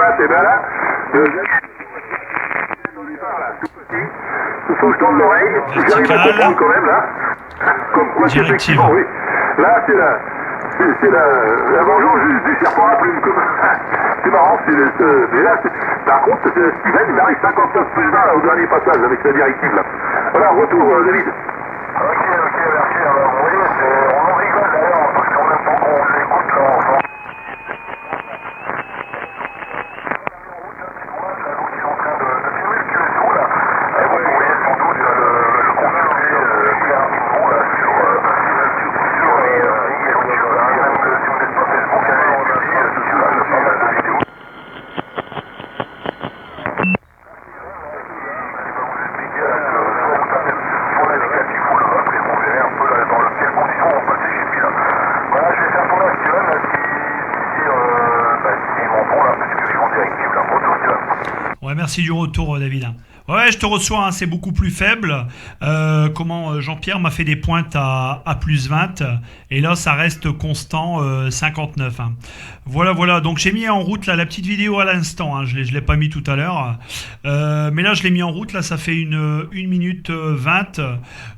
20, et bien là, il faut que je tende l'oreille, j'arrive à comprendre quand même là, comme quoi c'est effectivement, oui. Là, c'est la vengeance du serpent à plume. C'est marrant, mais là, par contre, Steven, il arrive 59 plus 20 là, au dernier passage avec sa directive là. Voilà, retour, David. Ok, merci. Alors, vous voyez, on en rigole d'ailleurs, parce qu'en même temps qu'on l'écoute, là, on s'en... Donc, ils sont en train de filmer le QSO, là. Et vous voyez sans doute le consulter très rapidement, là, sur les YouTube, là, même si vous n'êtes pas Facebook, allez écouter, sur pas mal de vidéos. Ouais, merci du retour, David. Ouais, je te reçois, hein, c'est beaucoup plus faible. Jean-Pierre m'a fait des pointes à plus 20. Et là, ça reste constant, 59. Hein. Voilà. Donc, j'ai mis en route là, la petite vidéo à l'instant. Hein, je l'ai pas mis tout à l'heure. Mais là, je l'ai mis en route. Là, ça fait 1 minute 20.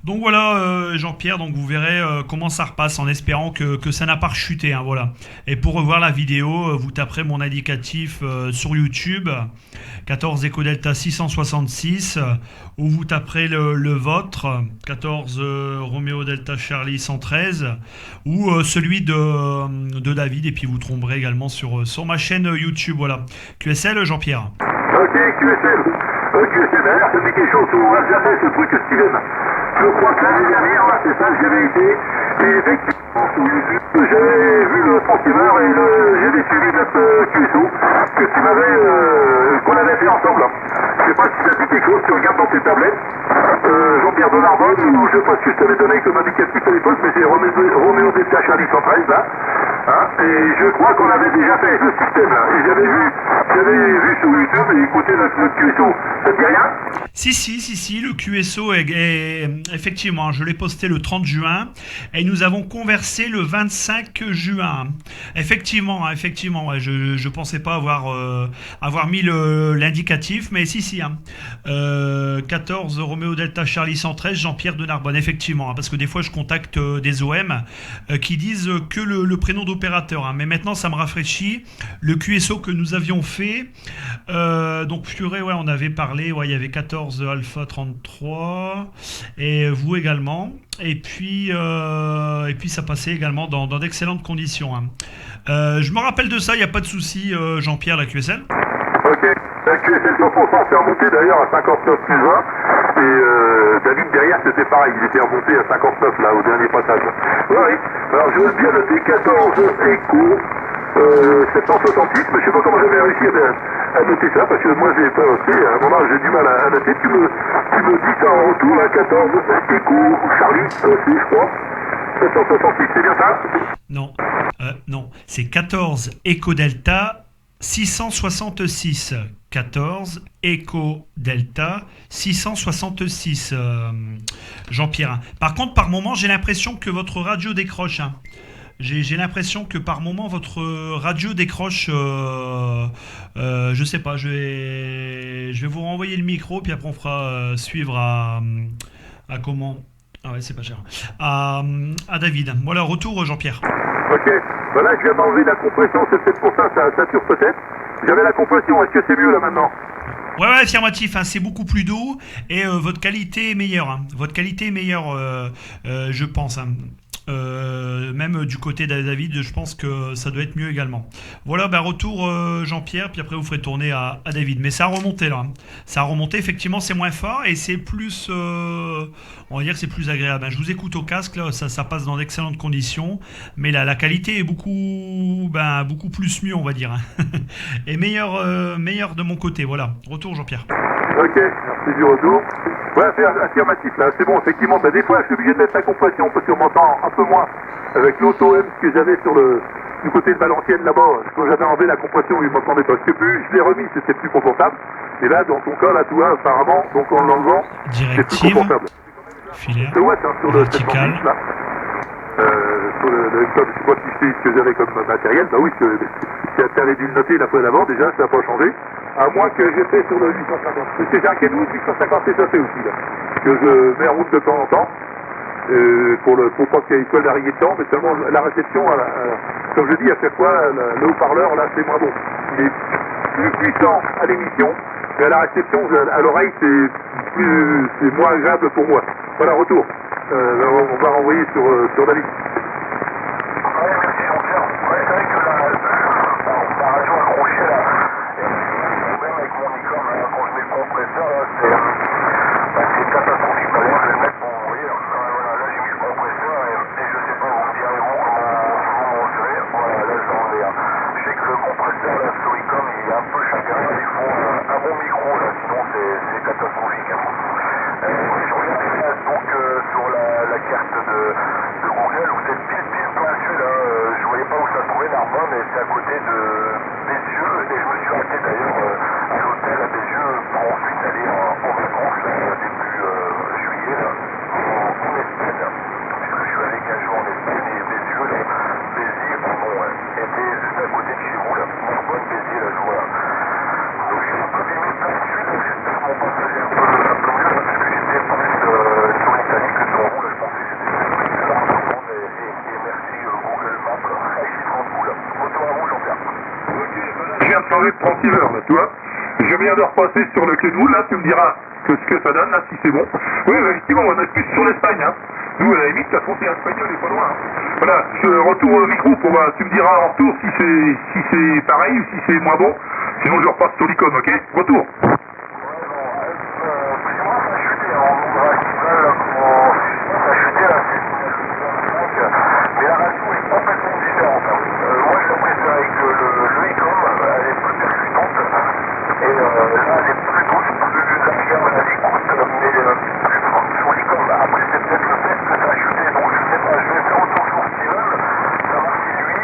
Donc, voilà, Jean-Pierre. Donc, vous verrez comment ça repasse en espérant que ça n'a pas rechuté. Hein, voilà. Et pour revoir la vidéo, vous taperez mon indicatif sur YouTube. 14 Echo Delta 666, où vous taperez le vôtre, 14 Romeo Delta Charlie 113, ou celui de David, et puis vous tomberez également sur ma chaîne YouTube. Voilà. QSL, Jean-Pierre. Ok, QSL. QSL, d'ailleurs, ça fait quelque chose, on n'a jamais ce truc, Steven. Je crois que l'année dernière, là, c'est ça, j'avais été, et effectivement, sur YouTube, j'avais vu le transceiver et j'avais suivi notre QSO qu'on avait fait ensemble. Je sais pas si ça dit quelque chose, tu regardes dans tes tablettes. Jean-Pierre de Narbonne, ou je sais pas ce que je t'avais donné comme indicatif à l'époque, mais c'est Roméo Delta Charlie 113, là. Hein, et je crois qu'on avait déjà fait le système, là. Et j'avais vu sur YouTube et écouté notre QSO. Ça te dit rien? Si, le QSO est effectivement, je l'ai posté le 30 juin et nous avons conversé le 25 juin. Effectivement, ouais, je pensais pas avoir mis l'indicatif, mais si. Hein. 14 Roméo Delta Charlie 113, Jean-Pierre de Narbonne, effectivement, hein, parce que des fois je contacte des OM qui disent que le prénom d'opérateur, hein, mais maintenant ça me rafraîchit. Le QSO que nous avions fait, donc purée, ouais, on avait parlé, ouais, il y avait 14 Alpha 33 et vous également, et puis ça passait également dans d'excellentes conditions. Hein. Je me rappelle de ça, il n'y a pas de souci, Jean-Pierre, la QSL. Ok, la QSL 100% s'est remonté d'ailleurs à 59 plus 20, et David derrière c'était pareil, il était remonté à 59 là au dernier passage. Oui, alors je veux bien noter 14 échos 768, mais je sais pas comment j'avais réussi à noter ça, parce que moi j'ai pas noté, à un moment j'ai du mal à noter, tu me dis ça en retour, là, 14 échos Charlie aussi, je crois. 768, c'est bien ça? Non, c'est 14 Echo Delta 666. 14 Echo Delta 666, Jean-Pierre. Par contre, par moment, j'ai l'impression que votre radio décroche. Hein. J'ai l'impression que par moment, votre radio décroche. Je sais pas, je vais vous renvoyer le micro, puis après on fera suivre à comment. Ah ouais, c'est pas cher. À David. Voilà, retour, Jean-Pierre. Ok. Ben là, je viens d'enlever la compression, c'est peut-être pour ça sature peut-être. J'avais la compression, est-ce que c'est mieux là maintenant? Ouais, affirmatif, hein, c'est beaucoup plus doux et votre qualité est meilleure. Hein. Votre qualité est meilleure, je pense. Hein. Même du côté de David, je pense que ça doit être mieux également. Voilà, retour Jean-Pierre, puis après vous ferez tourner à David. Mais ça a remonté là. Ça a remonté, effectivement, c'est moins fort et c'est plus, on va dire que c'est plus agréable. Je vous écoute au casque, là, ça passe dans d'excellentes conditions, mais la qualité est beaucoup plus mieux, on va dire. Et meilleur de mon côté. Voilà, retour Jean-Pierre. Ok, merci du retour. Ouais, c'est affirmatif là, c'est bon, effectivement, des fois je suis obligé de mettre la compression parce qu'on m'entend un peu moins avec l'auto-M que j'avais du côté de Valenciennes là-bas. Quand j'avais enlevé la compression, il ne m'entendait pas. Je l'ai remis, c'était plus confortable. Et là, dans ton cas, là, tu vois, apparemment, donc en l'enlevant, c'est plus confortable. Filaire, c'est ouais, sur le vertical. 710, là. sur le code, je sais pas si c'est ce que j'avais comme matériel, bah oui, c'est interdit de le noter la fois d'avant, déjà, ça n'a pas changé. À moins que j'étais sur le 850. Parce que j'ai un Kenwood 850 SAP aussi, là, que je mets en route de temps en temps, pour pas qu'il y ait colle d'arrivée dedans, mais seulement la réception, comme je dis à chaque fois, le haut-parleur, là, c'est moins bon. Il est plus puissant à l'émission, mais à la réception, à l'oreille, c'est moins agréable pour moi. Voilà, retour. On va renvoyer sur David. Ouais, merci Jean-Pierre. Ouais, c'est vrai que la radio accrochée là, et même avec mon Nikon, quand je mets le compresseur, là, c'est catastrophique. D'ailleurs, je vais le mettre pour vous voyez. Voilà, là j'ai mis le compresseur et je sais pas, vous me direz vous comment vous m'en serez. Voilà, là je l'en ai. Je sais que le compresseur, là, Sonicom, il est un peu chagrin. Il faut un bon micro, là, sinon c'est catastrophique. Je regarde donc sur la carte de Google, vous êtes pile plein sud, je voyais pas où ça se trouvait Narbonne, mais c'est à côté de Bézieux, et je me suis arrêté d'ailleurs à l'hôtel à Bézieux pour ensuite aller en vacances début juillet en Espagne, puisque je suis allé 15 jours en Espagne, et Bézieux, Béziers, pardon, était juste à côté de chez vous, Narbonne, Béziers, là je vois. Donc j'ai un peu filmé plein sud, j'espère que mon passage est un peu mieux, parce que j'étais plus sur l'Italie que sur vous, là je pensais que c'était là, et merci Google Maps, ici 30 boules. Retour à vous Jean-Pierre. Je viens de changer de transceiver, là, tu vois. Je viens de repasser sur le Kenwood, là, tu me diras ce que ça donne, là, si c'est bon. Oui, effectivement, on est plus sur l'Espagne, hein. Nous, à la limite, la frontière espagnole est pas loin. Hein. Voilà, je retourne au micro, tu me diras en retour si c'est pareil ou si c'est moins bon. Sinon, je repasse sur l'icône, ok? Retour. Ouais, non, excusez-moi, ça a chuté, on va estival, là, ça a chuté, là, c'est 5, mais la radio est complètement différente. Moi, je la préfère avec le ICOM, elle est plus percutante, et là, elle est plus douce, plus agréable à l'écoute, mais plus forte sur l'ICOM. Après, c'est peut-être le fait que ça a chuté, donc je sais pas, je vais faire autour sur Steven, savoir si lui,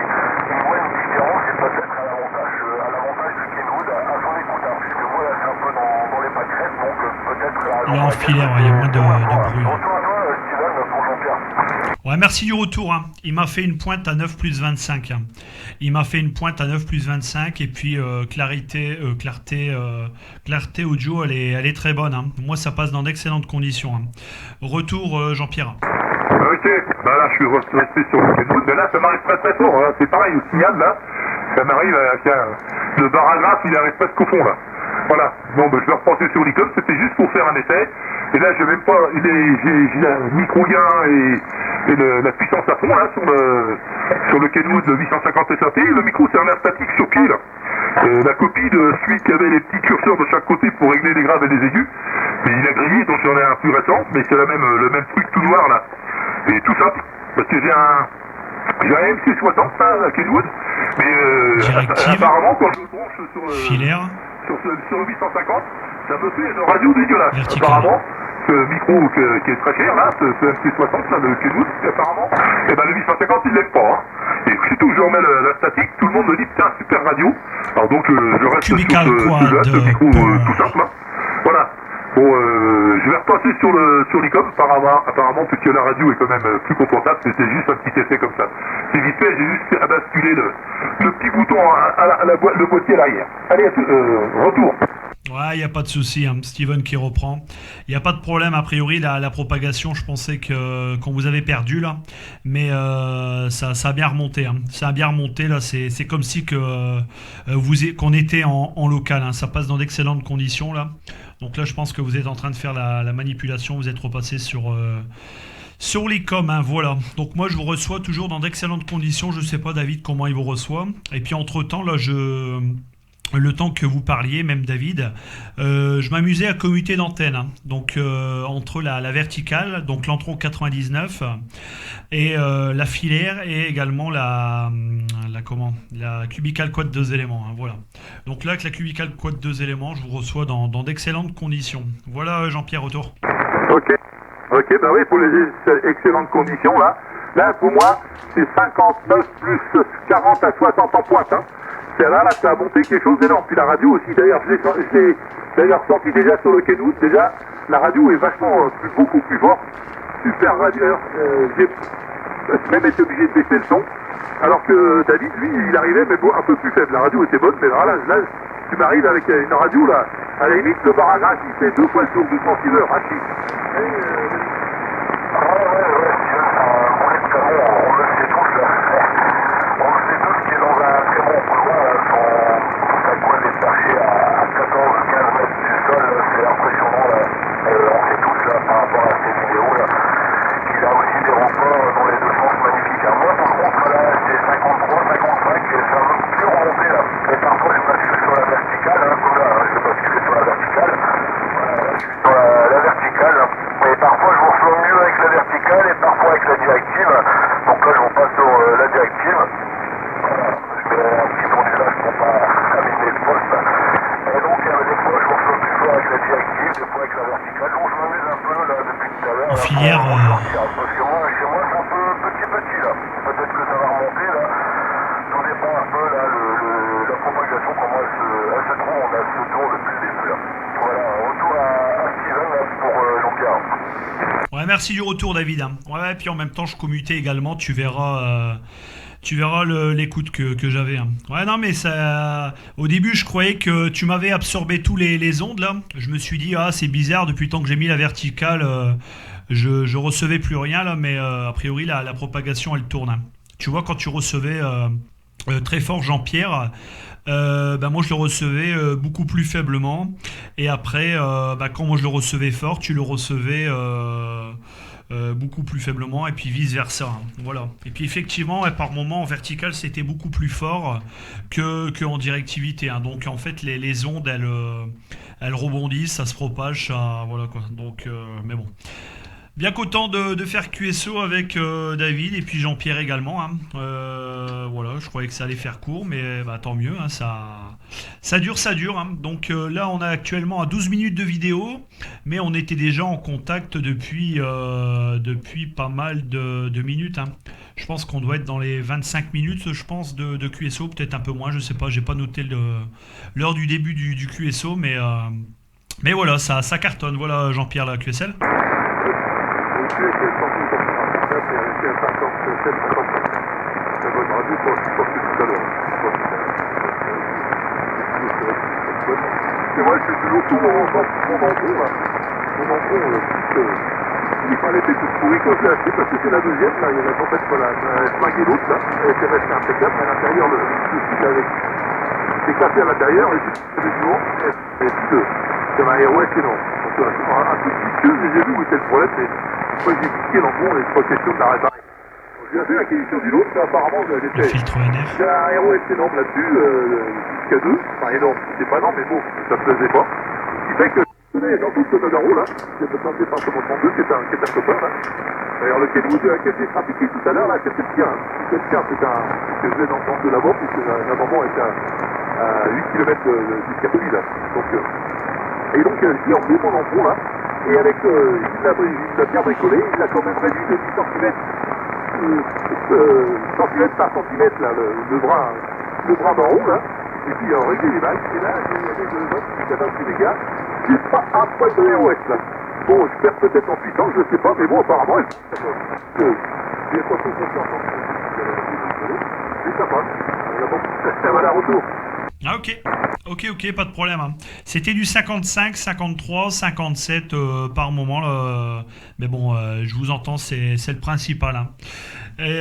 il voit une différence, et peut-être à l'avantage du Kenwood à son écoute, puisque moi, là, c'est un peu dans les pâquerettes, donc peut-être... Il est en filaire, il y a moins de bruit. Retour à toi, Steven, pour Jean-Pierre. Ouais, merci du retour. Hein. Il m'a fait une pointe à 9 plus 25. Hein. Il m'a fait une pointe à 9 plus 25 et puis clarté audio, elle est très bonne. Hein. Moi, ça passe dans d'excellentes conditions. Hein. Retour, Jean-Pierre. Ok, bah là, je suis resté sur le Kenwood, mais là, ça m'arrive très très fort. Hein. C'est pareil, au signal, là, ça m'arrive, le baragraphe, il arrive presque au fond, là. Voilà, bon, ben, je vais repasser sur l'icône, c'était juste pour faire un essai. Et là, j'ai même pas, j'ai un micro-gain et la puissance à fond, là, sur le Kenwood 850 SAP. Le micro, c'est un air statique sur pied, là. La copie de celui qui avait les petits curseurs de chaque côté pour régler les graves et les aigus. Mais il a grillé, donc j'en ai un plus récent, mais c'est le même truc tout noir, là. Et tout simple, parce que j'ai un MC60, là, Kenwood, mais apparemment, quand je le branche sur le 850, ça me fait une radio dégueulasse. Vertical. Apparemment, ce micro qui est très cher, là, ce MC60, là, le Kenwood, apparemment, et ben le 850, il l'aime pas. Hein. Et surtout que je remets la statique, tout le monde me dit putain, super radio. Alors donc, je reste Cubical sur ce micro tout simple, là. Voilà. Bon, je vais repasser sur l'ICOM, apparemment, puisque la radio est quand même plus confortable, c'était juste un petit essai comme ça. C'est vite fait, j'ai juste à basculer le petit bouton le boîtier à l'arrière. Allez, retour. Ouais, il n'y a pas de souci, hein. Steven qui reprend. Il n'y a pas de problème, a priori, la propagation, je pensais qu'on vous avait perdu, là. Mais ça a bien remonté. Hein. Ça a bien remonté, là. C'est comme si qu'on était en local. Hein. Ça passe dans d'excellentes conditions, là. Donc là, je pense que vous êtes en train de faire la manipulation. Vous êtes repassé sur l'ICOM, hein, voilà. Donc moi, je vous reçois toujours dans d'excellentes conditions. Je ne sais pas, David, comment il vous reçoit. Et puis, entre-temps, là, le temps que vous parliez, même David, je m'amusais à commuter d'antenne. Hein. Donc entre la verticale, donc l'Antron 99, et la filaire, et également la Cubical Quad 2 éléments. Hein, voilà. Donc là, avec la Cubical Quad 2 éléments, je vous reçois dans d'excellentes conditions. Voilà, Jean-Pierre, retour. Ok, bah oui, pour les excellentes conditions, là. Là, pour moi, c'est 59 plus 40 à 60 en pointe. Hein. Là, ça a monté quelque chose d'énorme. Puis la radio aussi, d'ailleurs, je l'ai d'ailleurs senti déjà sur le Kenwood. Déjà, la radio est vachement beaucoup plus forte. Super radio. même été obligé de baisser le son. Alors que David, lui, il arrivait, mais bon, un peu plus faible. La radio était bonne, mais là tu m'arrives avec une radio, là, à la limite, le barragage, il fait 2 fois le tour du transceiver, Rachid. On le sait tous, là. On le sait tous qu'il est dans un très bon couloir, là. Sa coile est perchée à 14-15 mètres du sol, c'est impressionnant, là. On sait tous, là, par rapport à ces vidéos, là, qu'il a aussi des reports dans les deux sens magnifiques. Moi, par contre, là, c'est 53, 55, et ça veut plus remonter, là. Et parfois, je bascule sur la verticale, hein, comme là, je vais basculer sur la verticale. Je suis sur la verticale, là. Et parfois, je vous reçois mieux avec la verticale et parfois avec la directive. Donc là, je vous passe sur la directive. Voilà. Je mets un petit ondulage pour pas abîmer le poste. Et donc, des fois, je vous reçois plus fort avec la directive, des fois avec la verticale. Donc, je m'amuse un peu là depuis tout à l'heure. En filière. Parce que moi, chez moi, c'est un peu petit là. Peut-être que ça va remonter là. Tout dépend un peu là, la propagation, comment elle se trouve. On a ce tour depuis le début là. Voilà, retour à Steven là, pour Jean-Pierre. Ouais, merci du retour, David. Ouais, puis en même temps, je commutais également. Tu verras l'écoute que j'avais. Ouais, non, mais ça. Au début, je croyais que tu m'avais absorbé tous les ondes là. Je me suis dit, ah, c'est bizarre. Depuis le temps que j'ai mis la verticale, je recevais plus rien là. Mais a priori, la propagation, elle tourne. Tu vois, quand tu recevais très fort Jean-Pierre. Moi je le recevais beaucoup plus faiblement et après quand moi je le recevais fort tu le recevais beaucoup plus faiblement et puis vice versa, voilà. Et puis effectivement par moment en vertical c'était beaucoup plus fort que en directivité, donc en fait les ondes elles rebondissent, ça se propage, ça, voilà quoi, donc mais bon. Bien content de faire QSO avec David et puis Jean-Pierre également. Voilà, je croyais que ça allait faire court, mais tant mieux. Ça dure. Donc là, on est actuellement à 12 minutes de vidéo, mais on était déjà en contact depuis pas mal de minutes. Je pense qu'on doit être dans les 25 minutes, je pense, de QSO, peut-être un peu moins, je sais pas. J'ai pas noté l'heure du début du QSO, mais voilà, ça cartonne. Voilà, Jean-Pierre, la QSL. QSL 159, et avec 57, 55. La bonne radio, je pense que tout à l'heure. C'est vrai que c'est toujours tout mon bandeau, là. Mon bandeau, il fallait être tout pourri quand je l'ai acheté, parce que c'est la deuxième, là, il y avait en fait, voilà, elle flinguait l'autre, là, elle était restée impeccable, mais à l'intérieur, le fil avait éclaté à l'intérieur, et puis, du vent, et puis c'est un Airway énorme. Donc, un tout petit queue, mais j'ai vu où était le problème, mais moi j'ai piqué l'embon et pas question de la réparer. J'ai fait l'acquisition d'une autre, mais apparemment Le j'étais. filtre NF. J'ai un Airway énorme là-dessus, jusqu'à 2, enfin énorme, c'est pas énorme, mais bon, ça me plaisait pas. Ce qui fait que dans tout ce Nodaro là, c'est le département 32 qui est un copain là. D'ailleurs le Kenwood qui a été trafiqué tout à l'heure là, c'était le tien. C'est ce que je vais d'entendre de là-bas, puisque la maman est à 8 km du Capoli là. Et donc j'ai enlevé mon ampon là, et avec il l'a bien bricolé, il l'a quand même réduit de 10 cm. Centimètre par centimètre là, le bras d'en haut là, et puis réglé les bagues, et là il y avait un petit dégât, j'ai pas un poil de ROS là. Bon, je perds peut-être en puissance, je sais pas, mais bon apparemment j'ai pas trop confiance en mais ça passe. Voilà, retour. Ah ok, pas de problème. C'était du 55, 53, 57 par moment là. Mais bon, je vous entends, c'est le principal. Et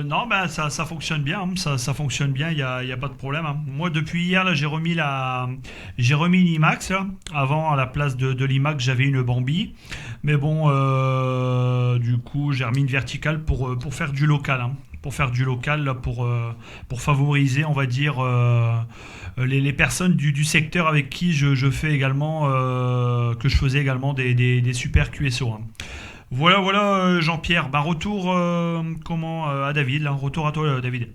non, ça fonctionne bien, ça fonctionne bien, il y a pas de problème. Moi depuis hier là, j'ai remis une IMAX là. Avant à la place de l'IMAX j'avais une Bambi, mais bon du coup j'ai remis une verticale pour faire du local. Pour faire du local, là, pour favoriser, on va dire, les personnes du secteur avec qui je fais également, que je faisais également des super QSO. Voilà, Jean-Pierre. Retour à David. Là. Retour à toi, David.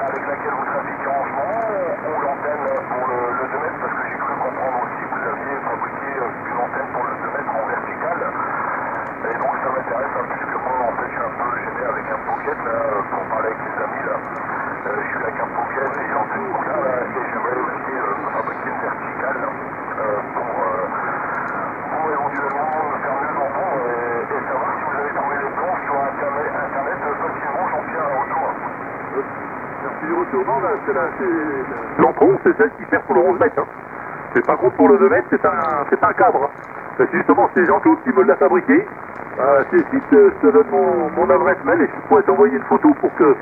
Avec laquelle vous trafiquez en ce moment, ou l'antenne pour le 2 mètres, parce que j'ai cru comprendre aussi que vous aviez fabriqué une antenne pour le 2 mètres en verticale. Et donc ça non, là, l'encon, c'est celle qui sert pour le 11 mètres. Hein. C'est pas contre pour le 2 mètres, c'est un cadre. Hein. C'est justement, c'est Jean-Claude qui me l'a fabriqué. Si je te donne mon adresse mail et je pourrais t'envoyer une photo pour que...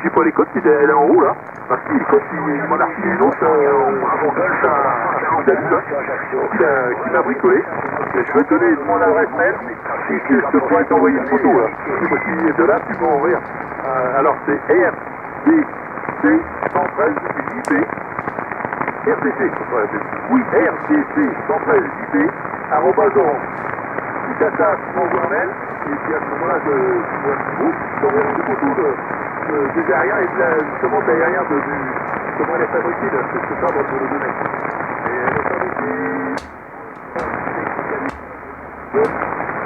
j'ai pas les codes, elle est en haut là. Parce qu'il m'en a reçu une autre, qui m'a bricolé. Et je vais te donner mon adresse mail. Si je te pourrais t'envoyer une photo là. Et de là, tu peux envoyer. Alors c'est RCC 113 JP. RCC, oui, RCC 113 JP, arrobase orange. Si t'as ça, tu m'envoies un mail, et puis à ce moment-là, je vois un petit bout, je t'envoie des photos des aériens et justement de l'aérien comment elle est fabriquée, là, c'est ça, pour le donner. Et elle est fabriquée,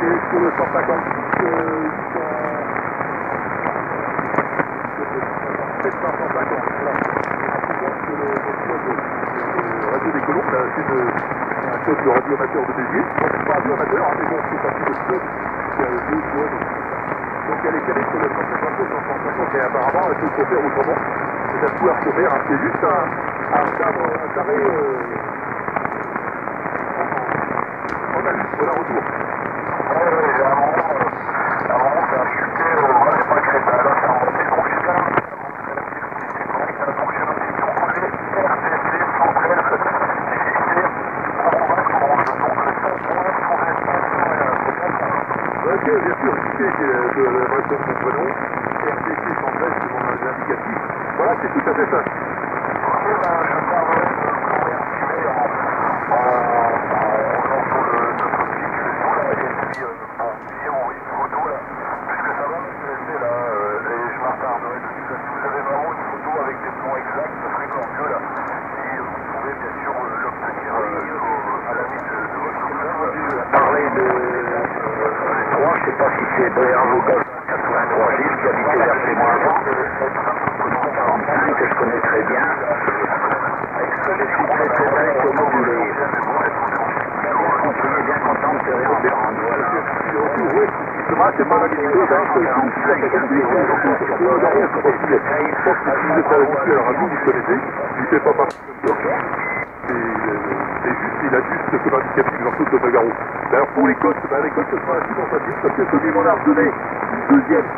c'est sur le 156, 750, voilà. Radio des Colombes, là, c'est un club de radio amateur de Béziers. Bon, c'est pas radio amateur, hein, mais bon, c'est parti de ce club. Il y a deux joueurs. Donc elle est calée sur le 150 et apparemment elle peut se faire autrement. C'est à pouvoir se faire, hein. C'est juste un carré en alu, voilà, retour. Ouais, à un moment, ça a chuté, c'est pas créé, là, ça a remonté, donc j'ai bien donc j'ai noté sur projet RCC 113 Ok, bien sûr, JP, c'est la vraie de mon prénom. RCC 113, c'est mon indicatif. Voilà, c'est tout à fait ça. Ok, ben, je parlerai de comment réactiver en lançant notre petit tuyau là, et puis si on envoie une photo là, puisque ça va m'intéresser là, et je m'attarderai dessus. Là, si vous avez vraiment une photo avec des plans exacts, ça serait encore mieux là. Et vous pouvez bien sûr l'obtenir à la limite de votre club. Parler de 3, je sais pas si c'est Bréant ou 83 Gilles qui habitait vers chez moi avant. 45 que je connais très bien. Je suis très très très comment vous les... Je suis bien content de te réentendre, voilà. C'est pas la limite, hein. Vous connaissez, il fait pas partie de il a juste comme indicatif dans toute le bagarre. D'ailleurs pour les côtes, les côtes ce sera assez facile parce que celui m'en a redonné une deuxième